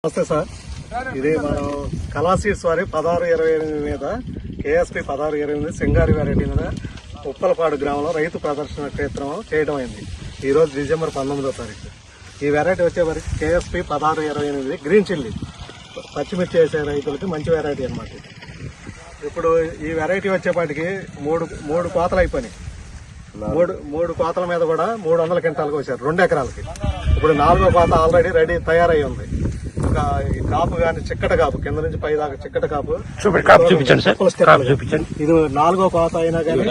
నమస్తే సార్, ఇది మనం కళాసీడ్స్ వారి 1628 మీద KSP 1628 సింగారి వెరైటీ మీద ఉప్పలపాడు గ్రామంలో రైతు ప్రదర్శన క్షేత్రం చేయడం అయింది. ఈ రోజు డిసెంబర్ 19వ తారీఖు. ఈ వెరైటీ వచ్చేవరకు KSP 1628 గ్రీన్ చిల్లీ పచ్చిమిర్చి వేసే రైతులకి మంచి వెరైటీ అన్నమాట. ఇప్పుడు ఈ వెరైటీ వచ్చేపాటికి మూడు కోతలు అయిపోయినాయి. మూడు కోతల మీద కూడా 300 క్వింటాలకు వచ్చారు 2 ఎకరాలకి. ఇప్పుడు 4వ కోత ఆల్రెడీ రెడీ తయారై ఉంది. ఒక కాపు కానీ చిక్కట కాపు కింద నుంచి పై దాకా చిక్కట కాపు చూపించండి. ఇది 4వ కోత అయినా కానీ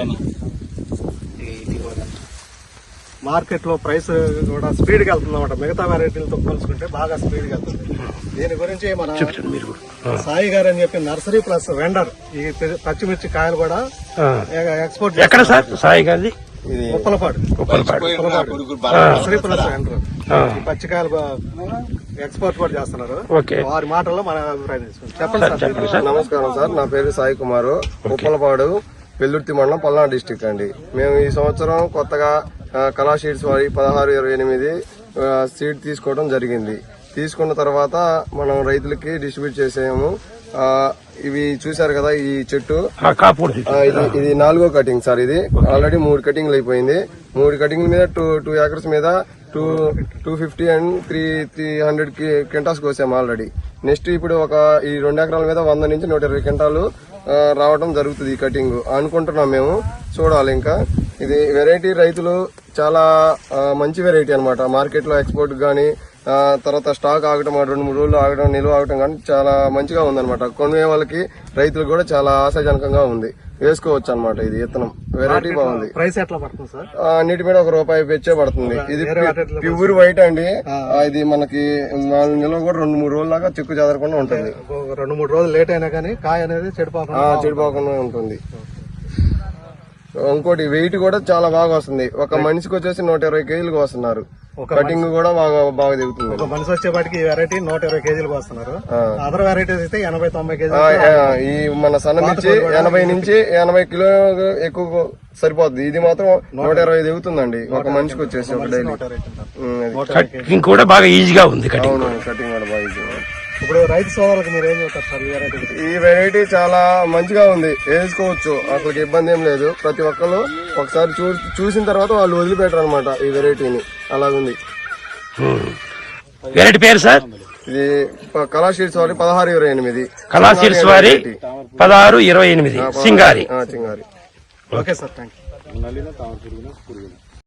మార్కెట్ లో ప్రైస్ కూడా స్పీడ్ గా వెళ్తుంది అన్నమాట. మిగతా వెరైటీలతో పోల్చుకుంటే బాగా స్పీడ్ గా వెళ్తుంది. దీని గురించి మన సాయి గారు అని చెప్పి నర్సరీ ప్లస్ వెండర్ ఈ పచ్చిమిర్చి కాయలు కూడా ఎక్స్పోర్ట్ ఎక్కడ సార్ సాయి గారిది? ఉప్పలపాడు నర్సరీ ప్లస్ వెండర్ ఈ పచ్చికాయలు ఎక్స్పోర్ట్ కూడా చేస్తున్నారు. వారి మాటల్లో మన అభిప్రాయం తీసుకుంటాం. చెప్పండి సార్. నమస్కారం సార్, నా పేరు సాయి కుమారు, ఉప్పలపాడు పెల్లుర్తి మండలం పల్నాడు డిస్టిక్ అండి. మేము ఈ సంవత్సరం కొత్తగా కళా సీడ్స్ వారి 1628 సీడ్ తీసుకోవడం జరిగింది. తీసుకున్న తర్వాత మనం రైతులకి డిస్ట్రిబ్యూట్ చేసాము. ఇవి చూసారు కదా, ఈ చెట్టు ఇది 4వ కటింగ్ సార్. ఇది ఆల్రెడీ 3 కటింగ్లు అయిపోయింది. 3 కటింగ్ల మీద 2 ఏకర్స్ మీద 250 అండ్ 300 క్వింటాల్స్ కోసాము ఆల్రెడీ. నెక్స్ట్ ఇప్పుడు ఈ 2 ఎకరాల మీద 100 నుంచి 120 క్వింటాలు రావడం జరుగుతుంది ఈ కటింగ్ అనుకుంటున్నాం మేము. చూడాలి ఇంకా. ఇది వెరైటీ రైతులు చాలా మంచి వెరైటీ అనమాట. మార్కెట్ లో ఎక్స్పోర్ట్ గానీ తర్వాత స్టాక్ ఆగటం 2-3 రోజులు ఆగడం, నిల్వ ఆగటం కానీ చాలా మంచిగా ఉందన్నమాట. కొనే వాళ్ళకి రైతులకు కూడా చాలా ఆశాజనకంగా ఉంది. వేసుకోవచ్చు అనమాట. ఇది విత్తనం వెరైటీ బాగుంది. ప్రైస్ ఎట్లా పడుతుంది సార్? అన్నిటి మీద ₹1 పెంచే పడుతుంది. ఇది ప్యూర్ వైట్ అండి. ఇది మనకి నిల్వ కూడా 2-3 రోజుల దాకా చెక్కు చెదరకుండా ఉంటుంది. 2-3 రోజులు లేట్ అయినా కానీ కాయ అనేది చెడిపోకుండా ఉంటుంది. ఇంకోటి వెయిట్ కూడా చాలా బాగా వస్తుంది. ఒక మనిషికి వచ్చేసి 120 కేజీలకు వస్తున్నారు. కటింగ్ కూడా బాగా దిగుతుంది. ఒక మనిషి వచ్చేపాటికి ఈ వెరైటీ 120 కేజీలకు వస్తున్నారు. అదర్ వెరైటీస్ అయితే 80-90 కేజీలు. ఈ మన సన్న మిర్చి 80 నుంచి 80 కిలో ఎక్కువ సరిపోతుంది. ఇది మాత్రం 120 దిగుతుందండి ఒక మనిషికి వచ్చేసి ఒక డైలీ. కటింగ్ కూడా బాగా ఈజీగా ఉంది. కటింగ్ కూడా బాగా ఈజీగా. ఇప్పుడు రైతు సోదరులకు మీరు ఏం చెప్తారు సార్? ఈ వెరైటీ చాలా మంచిగా ఉంది, వేసుకోవచ్చు, అసలు ఇబ్బంది ఏం లేదు. ప్రతి ఒక్కరు ఒకసారి చూసిన తర్వాత వాళ్ళు వదిలిపెట్టరు అనమాట ఈ వెరైటీని. అలాగుంది. వెరైటీ పేరు సార్? ఇది కళా సీడ్స్ వారి 1628. కళా సీడ్స్ వారి 1628 సింగారి. Okay sir, thank you.